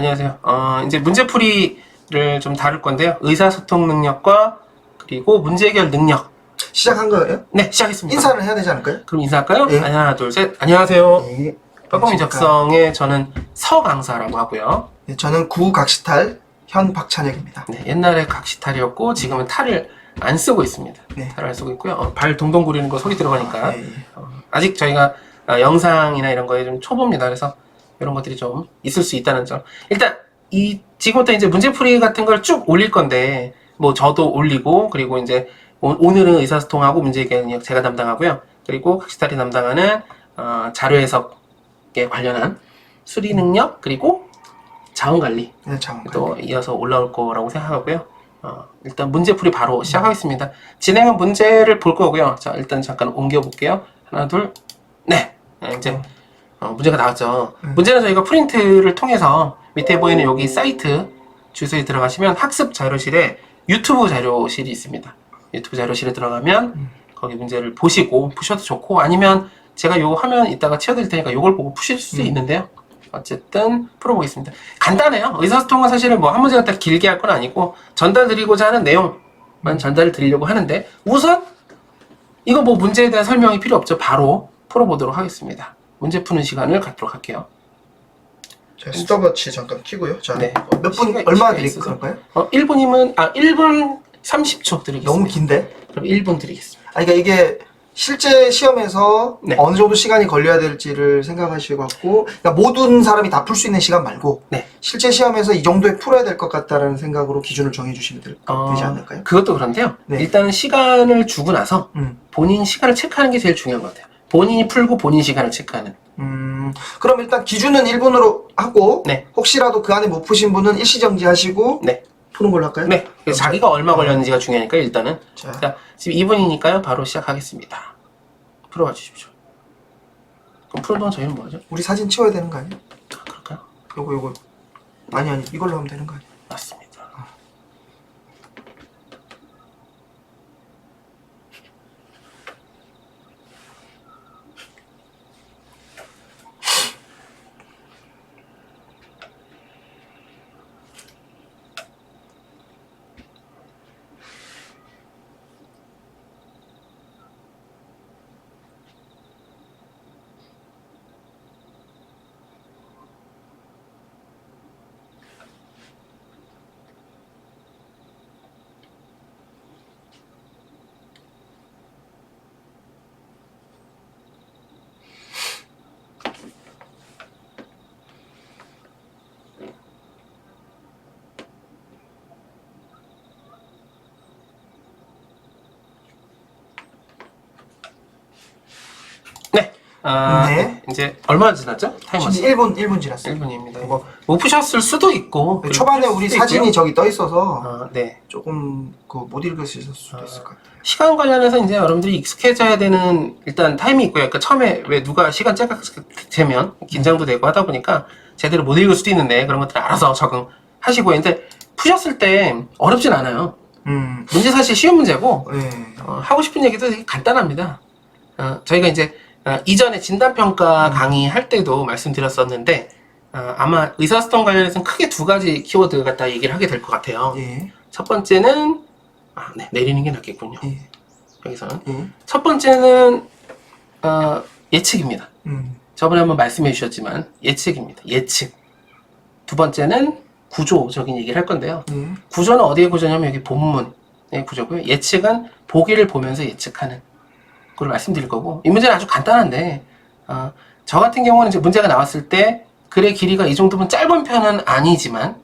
안녕하세요. 이제 문제풀이를 좀 다룰 건데요. 의사소통 능력과 그리고 문제 해결 능력. 시작한 거예요? 네, 시작했습니다. 인사를 해야 되지 않을까요? 그럼 인사할까요? 네. 하나, 둘, 셋. 안녕하세요. 네. 빠꼼이 적성의 저는 서강사라고 하고요. 네, 저는 구각시탈 현 박찬혁입니다. 네, 옛날에 각시탈이었고 지금은 탈을 안 쓰고 있습니다. 네. 탈을 안 쓰고 있고요. 발 동동 구리는 거 소리 들어가니까 네. 아직 저희가 영상이나 이런 거에 좀 초보입니다. 그래서 이런 것들이 좀 있을 수 있다는 점. 일단 지금부터 이제 문제풀이 같은 걸 쭉 올릴 건데 뭐 저도 올리고 그리고 이제 오늘은 의사소통하고 문제 해결 능력 제가 담당하고요. 그리고 각시탈이 담당하는 자료 해석에 관련한 수리 능력 그리고 자원관리 네, 자원관리. 또 이어서 올라올 거라고 생각하고요. 일단 문제풀이 바로 시작하겠습니다. 진행은 문제를 볼 거고요. 자, 일단 잠깐 옮겨 볼게요. 하나, 둘, 네. 이제 문제가 나왔죠. 문제는 저희가 프린트를 통해서 밑에 보이는 여기 사이트 주소에 들어가시면 학습 자료실에 유튜브 자료실이 있습니다. 유튜브 자료실에 들어가면 거기 문제를 보시고 푸셔도 좋고 아니면 제가 요 화면 이따가 치워드릴 테니까 요걸 보고 푸실 수 있는데요. 어쨌든 풀어보겠습니다. 간단해요. 의사소통은 사실은 뭐 한 문제 갖다 길게 할 건 아니고 전달드리고자 하는 내용만 전달을 드리려고 하는데 우선 이거 뭐 문제에 대한 설명이 필요 없죠. 바로 풀어보도록 하겠습니다. 문제 푸는 시간을 갖도록 할게요. 자, 스톱워치 잠깐 키고요. 자, 네. 몇 분 얼마 드릴까요? 1분이면 1분 30초 드리겠습니다. 너무 긴데? 그럼 1분 드리겠습니다. 그러니까 이게 실제 시험에서 네. 어느 정도 시간이 걸려야 될지를 생각하시고 갖고, 그러니까 모든 사람이 다 풀 수 있는 시간 말고 네. 실제 시험에서 이 정도에 풀어야 될 것 같다라는 생각으로 기준을 정해주시면 되지 않을까요? 그것도 그런데요. 네. 일단은 시간을 주고 나서 본인 시간을 체크하는 게 제일 중요한 것 같아요. 본인이 풀고 본인 시간을 체크하는. 그럼 일단 기준은 1분으로 하고 네. 혹시라도 그 안에 못 푸신 분은 일시정지 하시고 네. 푸는 걸로 할까요? 네. 그래서 자기가 얼마 걸렸는지가 중요하니까 일단은. 자. 자, 지금 2분이니까요. 바로 시작하겠습니다. 풀어봐 주십시오. 그럼 푸는 동안 저희는 뭐 하죠? 우리 사진 치워야 되는 거 아니야? 그럴까요? 요거 아니 이걸로 하면 되는 거 아니야? 맞습니다. 네. 네. 이제 얼마나 지났죠? 타이머. 지금 1분 지났어요. 1분입니다. 뭐, 못 푸셨을 수도 있고. 네, 초반에 풀 우리 수도 사진이 있고요. 저기 떠 있어서 네. 조금 못 읽으실 수도 있을 것 같아요. 시간 관련해서 이제 여러분들이 익숙해져야 되는 일단 타임이 있고요. 그러니까 처음에 왜 누가 시간 째깍째면 긴장도 되고 하다 보니까 제대로 못 읽을 수도 있는데 그런 것들 알아서 적응하시고 근데 푸셨을 때 어렵진 않아요. 문제 사실 쉬운 문제고 네. 하고 싶은 얘기도 되게 간단합니다. 저희가 이제 이전에 진단평가 강의할 때도 말씀드렸었는데 아마 의사소통 관련해서는 크게 두 가지 키워드 갖다 얘기를 하게 될 것 같아요. 예. 첫 번째는 네, 내리는 게 낫겠군요. 예. 여기서는 예. 첫 번째는 예측입니다. 저번에 한번 말씀해 주셨지만 예측입니다. 예측. 두 번째는 구조적인 얘기를 할 건데요. 구조는 어디에 구조냐면 여기 본문의 구조고요. 예측은 보기를 보면서 예측하는 그걸 말씀드릴 거고 이 문제는 아주 간단한데 저 같은 경우는 이제 문제가 나왔을 때 글의 길이가 이 정도면 짧은 편은 아니지만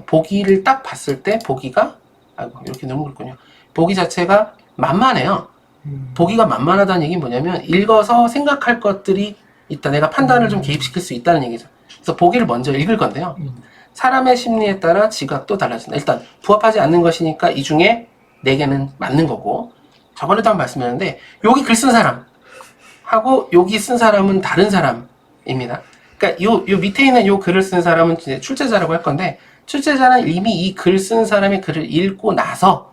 보기를 딱 봤을 때 보기가 이렇게 너무 그렇군요. 보기 자체가 만만해요. 보기가 만만하다는 얘기는 뭐냐면 읽어서 생각할 것들이 있다. 내가 판단을 좀 개입시킬 수 있다는 얘기죠. 그래서 보기를 먼저 읽을 건데요. 사람의 심리에 따라 지각도 달라진다. 일단 부합하지 않는 것이니까 이 중에 4개는 맞는 거고 저번에도 한번 말씀드렸는데 여기 글 쓴 사람 하고 여기 쓴 사람은 다른 사람입니다. 그러니까 요 밑에 있는 요 글을 쓴 사람은 이제 출제자라고 할 건데 출제자는 이미 이 글 쓴 사람의 글을 읽고 나서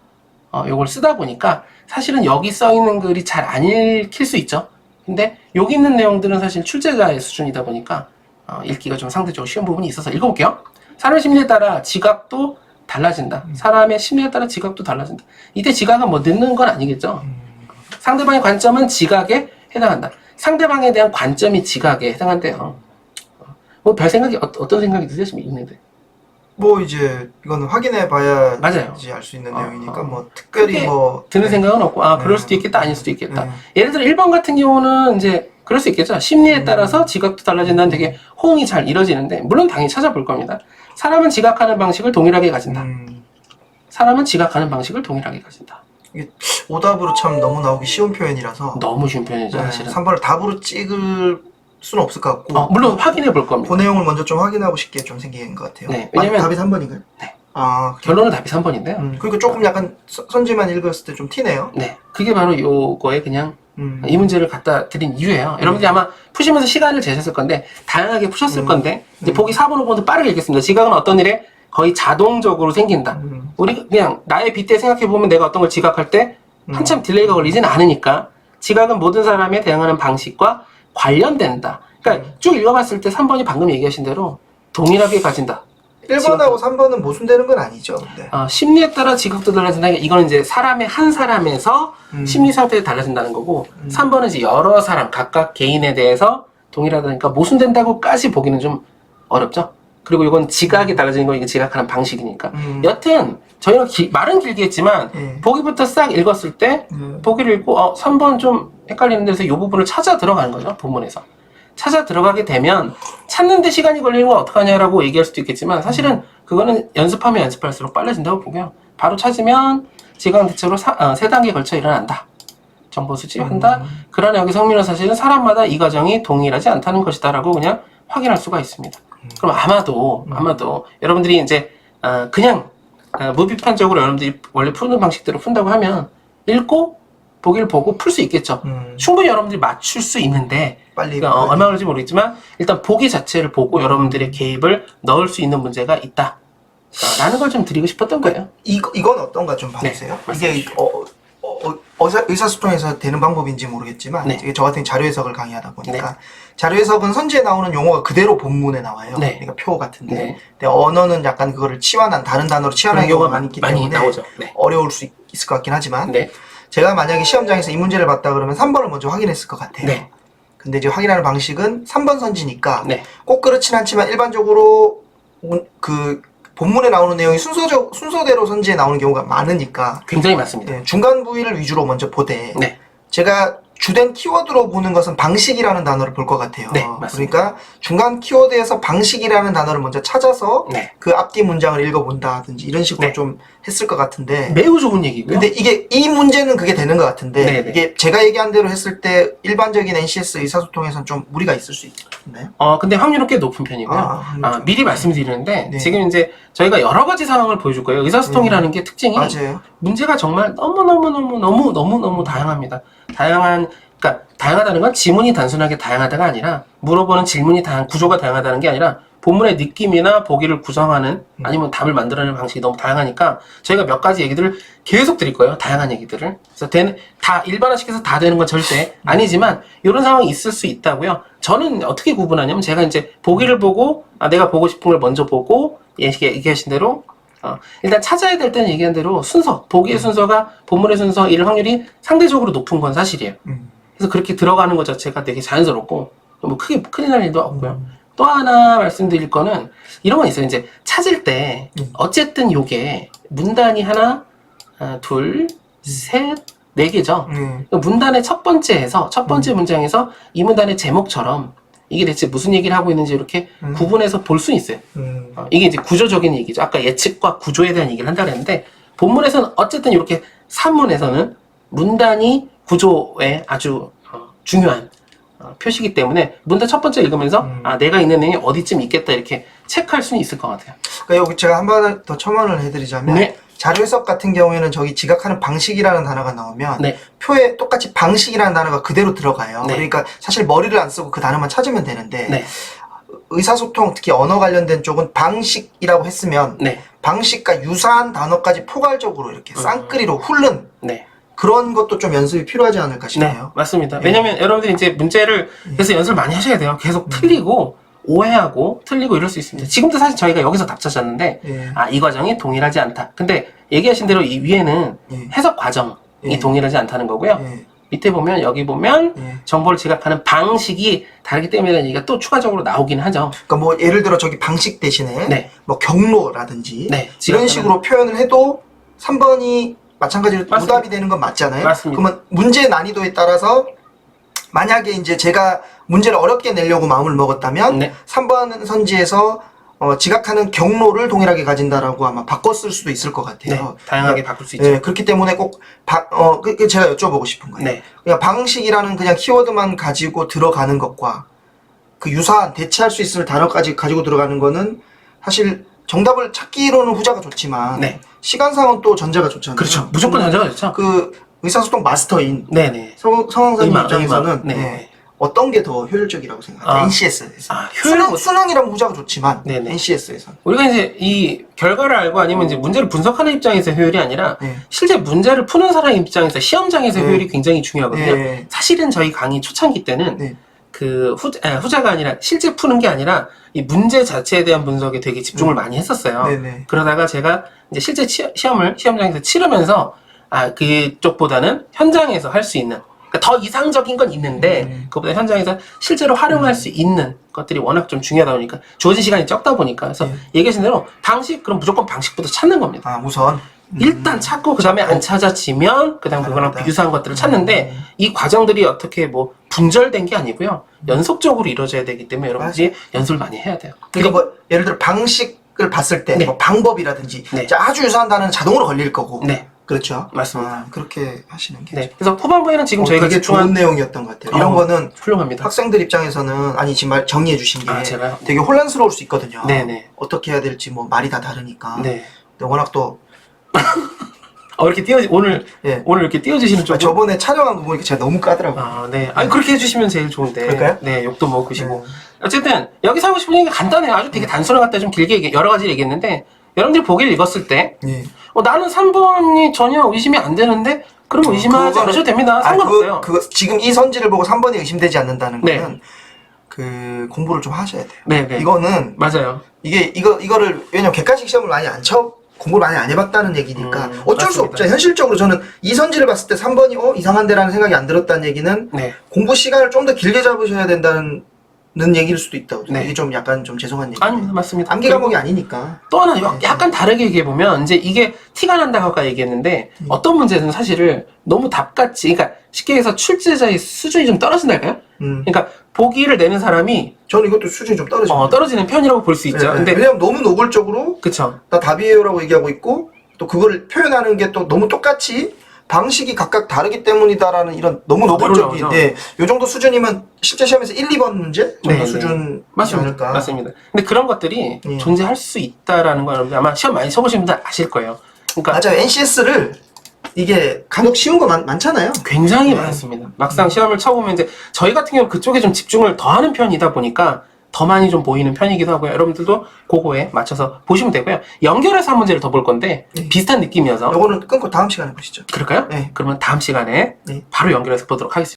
요걸 쓰다 보니까 사실은 여기 써 있는 글이 잘 안 읽힐 수 있죠. 근데 여기 있는 내용들은 사실 출제자의 수준이다 보니까 읽기가 좀 상대적으로 쉬운 부분이 있어서 읽어볼게요. 사람의 심리에 따라 지각도 달라진다. 사람의 심리에 따라 지각도 달라진다. 이때 지각은 뭐 늦는 건 아니겠죠. 상대방의 관점은 지각에 해당한다. 상대방에 대한 관점이 지각에 해당한대요. 뭐 별 생각이 어떤 생각이 드세요? 지금 읽는데. 뭐 이제 이거는 확인해 봐야지 맞아요. 알 수 있는 내용이니까 뭐 특별히 크게 뭐 드는 네. 생각은 없고 그럴 수도 있겠다 아닐 수도 있겠다. 네. 예를 들어 1번 같은 경우는 이제 그럴 수 있겠죠. 심리에 따라서 지각도 달라진다는 되게 호응이 잘 이루어지는데 물론 당연히 찾아볼 겁니다. 사람은 지각하는 방식을 동일하게 가진다. 사람은 지각하는 방식을 동일하게 가진다. 이게 오답으로 참 너무 나오기 쉬운 표현이라서 너무 쉬운 표현이죠 사실은. 3번을 답으로 찍을 수는 없을 것 같고 물론 확인해 볼 겁니다. 그 내용을 먼저 좀 확인하고 싶게 좀 생긴 것 같아요. 네, 왜냐면 답이 3번인가요? 네. 그래요? 결론은 답이 3번인데요. 그러니까 조금 약간 선지만 읽었을 때 좀 티네요. 네, 그게 바로 요거에 그냥 이 음. 문제를 갖다 드린 이유예요. 여러분들이 아마 푸시면서 시간을 재셨을 건데 다양하게 푸셨을 건데 이제 보기 4번, 5번도 빠르게 읽겠습니다. 지각은 어떤 일에 거의 자동적으로 생긴다. 우리 그냥 나의 빗대 생각해 보면 내가 어떤 걸 지각할 때 한참 딜레이가 걸리진 않으니까 지각은 모든 사람의 대응하는 방식과 관련된다. 그러니까 쭉 읽어봤을 때 3번이 방금 얘기하신 대로 동일하게 가진다. 1번하고 3번은 모순되는 건 아니죠. 근데. 심리에 따라 지각도 달라진다. 이거는 이제 한 사람에서 심리 상태에 달라진다는 거고 3번은 이제 여러 사람 각각 개인에 대해서 동일하다니까 모순된다고까지 보기는 좀 어렵죠. 그리고 이건 지각이 달라지는 건 이게 지각하는 방식이니까. 여튼 저희가 말은 길게 했지만 보기부터 싹 읽었을 때 보기를 읽고 3번 좀 헷갈리는 데서 이 부분을 찾아 들어가는 거죠. 본문에서. 찾아 들어가게 되면 찾는데 시간이 걸리는 건 어떡하냐라고 얘기할 수도 있겠지만 사실은 그거는 연습하면 연습할수록 빨라진다고 보고요. 바로 찾으면 지각 대체로 3단계에 걸쳐 일어난다. 정보 수집한다. 그러나 여기 성민호 사실은 사람마다 이 과정이 동일하지 않다는 것이다 라고 그냥 확인할 수가 있습니다. 그럼 아마도 여러분들이 이제 그냥 무비판적으로 여러분들이 원래 푸는 방식대로 푼다고 하면 읽고 보기를 보고 풀 수 있겠죠. 충분히 여러분들이 맞출 수 있는데 빨리 얼마 걸릴지 모르겠지만 일단 보기 자체를 보고 여러분들의 개입을 넣을 수 있는 문제가 있다 라는 걸 좀 드리고 싶었던 거예요. 이건 어떤가 좀 봐주세요. 네, 이게 의사소통에서 되는 방법인지 모르겠지만 네. 이게 저 같은 자료 해석을 강의하다 보니까 네. 자료 해석은 선지에 나오는 용어가 그대로 본문에 나와요. 네. 그러니까 표 같은데 네. 근데 언어는 약간 그거를 치환한 다른 단어로 치환하는 경우가 많이 있기 때문에 나오죠. 네. 어려울 수 있을 것 같긴 하지만 네. 제가 만약에 시험장에서 이 문제를 봤다 그러면 3번을 먼저 확인했을 것 같아요. 네. 근데 이제 확인하는 방식은 3번 선지니까 네. 꼭 그렇진 않지만 일반적으로 그 본문에 나오는 내용이 순서대로 선지에 나오는 경우가 많으니까 굉장히 많습니다. 네, 중간 부위를 위주로 먼저 보되 네. 제가 주된 키워드로 보는 것은 방식이라는 단어를 볼 것 같아요. 네, 맞습니다. 그러니까 중간 키워드에서 방식이라는 단어를 먼저 찾아서 네. 그 앞뒤 문장을 읽어본다든지 이런 식으로 네. 좀 했을 것 같은데 매우 좋은 얘기고요. 근데 이게 이 문제는 그게 되는 것 같은데 네네. 이게 제가 얘기한 대로 했을 때 일반적인 NCS 의사소통에서는 좀 무리가 있을 수 있나요? 근데 확률은 꽤 높은 편이고요. 미리 말씀드리는데 네. 지금 이제 저희가 여러 가지 상황을 보여줄 거예요. 의사소통이라는 게 특징이 맞아요. 문제가 정말 너무 다양합니다. 그러니까 다양하다는 건 지문이 단순하게 다양하다가 아니라 물어보는 질문이 구조가 다양하다는 게 아니라 본문의 느낌이나 보기를 구성하는 아니면 답을 만들어내는 방식이 너무 다양하니까 저희가 몇 가지 얘기들을 계속 드릴 거예요. 다양한 얘기들을. 그래서 다 일반화시켜서 다 되는 건 절대 아니지만 이런 상황이 있을 수 있다고요. 저는 어떻게 구분하냐면 제가 이제 보기를 보고 내가 보고 싶은 걸 먼저 보고 얘기하신 대로 일단 찾아야 될 때는 얘기한 대로 보기의 순서가 본문의 순서일 확률이 상대적으로 높은 건 사실이에요. 그래서 그렇게 들어가는 것 자체가 되게 자연스럽고 뭐 크게 큰일 날 일도 없고요. 또 하나 말씀드릴 거는 이런 건 있어요. 이제 찾을 때 어쨌든 요게 문단이 하나, 둘, 셋, 네 개죠. 문단의 첫 번째 문장에서 이 문단의 제목처럼 이게 대체 무슨 얘기를 하고 있는지 이렇게 구분해서 볼 수 있어요. 이게 이제 구조적인 얘기죠. 아까 예측과 구조에 대한 얘기를 한다 그랬는데 본문에서는 어쨌든 이렇게 산문에서는 문단이 구조에 아주 중요한 표시기 때문에 문단 첫 번째 읽으면서 내가 있는 내용이 어디쯤 있겠다 이렇게 체크할 수는 있을 것 같아요. 그러니까 여기 제가 한 번 더 첨언을 해드리자면 네. 자료 해석 같은 경우에는 저기 지각하는 방식이라는 단어가 나오면 네. 표에 똑같이 방식이라는 단어가 그대로 들어가요. 네. 그러니까 사실 머리를 안 쓰고 그 단어만 찾으면 되는데 네. 의사소통 특히 언어 관련된 쪽은 방식이라고 했으면 네. 방식과 유사한 단어까지 포괄적으로 이렇게 쌍끌이로 훑는 네. 그런 것도 좀 연습이 필요하지 않을까 싶어요. 맞습니다. 왜냐면 여러분들이 이제 문제를 그래서 연습을 많이 하셔야 돼요. 계속 틀리고 오해하고 틀리고 이럴 수 있습니다. 지금도 사실 저희가 여기서 답 찾았는데 예. 이 과정이 동일하지 않다. 근데 얘기하신 대로 이 위에는 예. 해석 과정이 예. 동일하지 않다는 거고요. 예. 밑에 보면 여기 보면 예. 정보를 지갑하는 방식이 다르기 때문에 얘기가 또 추가적으로 나오긴 하죠. 그러니까 뭐 예를 들어 저기 방식 대신에 네. 뭐 경로라든지 네, 이런 지갑하는- 식으로 표현을 해도 3번이 마찬가지로 맞습니다. 오답이 되는 건 맞잖아요. 맞습니다. 그러면 문제 난이도에 따라서 만약에 이제 제가 문제를 어렵게 내려고 마음을 먹었다면 네. 3번 선지에서 지각하는 경로를 동일하게 가진다라고 아마 바꿨을 수도 있을 것 같아요. 네, 다양하게 바꿀 수 있죠. 예, 그렇기 때문에 꼭 제가 여쭤보고 싶은 거예요. 네. 그냥 방식이라는 그냥 키워드만 가지고 들어가는 것과 그 유사한 대체할 수 있을 단어까지 가지고 들어가는 거는 사실 정답을 찾기로는 후자가 좋지만 네. 시간상은 또 전자가 좋잖아요. 그렇죠. 무조건 전자가 좋죠. 그 의사소통 마스터인 네네. 성황사님 의마, 입장에서는 의마. 네. 네. 어떤 게 더 효율적이라고 생각하세요? NCS에서. 효율 수능이라면 후자가 좋지만 네네. NCS에서. 우리가 이제 이 결과를 알고 아니면 이제 문제를 분석하는 입장에서 효율이 아니라 네. 실제 문제를 푸는 사람 입장에서 시험장에서 네. 효율이 굉장히 중요하거든요. 네. 사실은 저희 강의 초창기 때는 네. 그 후자가 아니라 실제 푸는 게 아니라 이 문제 자체에 대한 분석에 되게 집중을 많이 했었어요. 네네. 그러다가 제가 이제 실제 시험장에서 치르면서 그쪽보다는 현장에서 할 수 있는 그러니까 더 이상적인 건 있는데 그것보다 현장에서 실제로 활용할 수 있는 것들이 워낙 좀 중요하다 보니까 주어진 시간이 적다 보니까 그래서 얘기하신 대로 방식 그럼 무조건 방식부터 찾는 겁니다. 아 우선 일단 찾고 그 다음에 안 찾아지면 그 다음 그거랑 다르다. 유사한 것들을 찾는데 이 과정들이 어떻게 뭐 분절된 게 아니고요. 연속적으로 이루어져야 되기 때문에 여러분들이 연습을 많이 해야 돼요. 그러니까 뭐 예를 들어 방식을 봤을 때 네. 뭐 방법이라든지 네. 이제 아주 유사한 단어는 자동으로 걸릴 거고. 네. 그렇죠. 맞습니다. 그렇게 하시는 게. 네. 그래서 후반부에는 지금 저희가 되게 좋은 내용이었던 것 같아요. 이런 거는 훌륭합니다. 학생들 입장에서는 아니 지금 정리해 주신 게 제가요? 되게 혼란스러울 수 있거든요. 네네. 어떻게 해야 될지 뭐 말이 다 다르니까. 네. 근데 워낙 또 이렇게 오늘 이렇게 띄워주시는 쪽. 저번에 촬영한 거 보니까 제가 너무 까더라고요. 네. 아니, 그렇게 해주시면 제일 좋은데. 그럴까요? 네, 욕도 먹으시고. 어쨌든, 여기서 하고 싶은 얘기가 간단해요. 아주 되게 단순한 것 같다 좀 길게 여러 가지 얘기했는데, 여러분들이 보기를 읽었을 때, 예. 나는 3번이 전혀 의심이 안 되는데, 그럼 의심하지 않으셔도 됩니다. 상관없어요. 그거 지금 이 선지를 보고 3번이 의심되지 않는다는 네. 거는 그 공부를 좀 하셔야 돼요. 네. 이거는 맞아요. 이거를 왜냐면 객관식 시험을 많이 안 공부를 많이 안 해봤다는 얘기니까 어쩔 수 맞습니다. 없죠. 현실적으로 저는 이 선지를 봤을 때 3번이 이상한데라는 생각이 안 들었다는 얘기는 네. 공부 시간을 좀 더 길게 잡으셔야 된다는 얘기일 수도 있다고. 네. 이게 좀 약간 좀 죄송한 얘기. 아닙니다. 맞습니다. 암기 과목이 아니니까. 또 하나 약간 다르게 얘기해보면 이제 이게 티가 난다고 아까 얘기했는데 어떤 문제는 사실을 너무 답같이 그러니까 쉽게 해서 출제자의 수준이 좀 떨어진달까요? 그러니까 보기를 내는 사람이 저는 이것도 수준이 좀 떨어져요. 떨어지는 편이라고 볼 수 있죠. 근데 왜냐면 너무 노골적으로 그쵸. 나 답이에요라고 얘기하고 있고 또 그거를 표현하는 게 또 너무 똑같이 방식이 각각 다르기 때문이다라는 이런 너무 노골적인 요 정도 수준이면 실제 시험에서 1, 2번 문제 정도 수준이지 않을까. 맞습니다. 근데 그런 것들이 예. 존재할 수 있다라는 건 여러분들 아마 시험 많이 쳐보신 분들 아실 거예요. 그러니까 맞아요. NCS를 이게 간혹 쉬운 거 많잖아요. 굉장히 많습니다. 막상 시험을 쳐보면 이제 저희 같은 경우 그쪽에 좀 집중을 더 하는 편이다 보니까 더 많이 좀 보이는 편이기도 하고요. 여러분들도 그거에 맞춰서 보시면 되고요. 연결해서 한 문제를 더 볼 건데 비슷한 느낌이어서 요거는 끊고 다음 시간에 보시죠. 그럴까요? 네. 그러면 다음 시간에 네. 바로 연결해서 보도록 하겠습니다.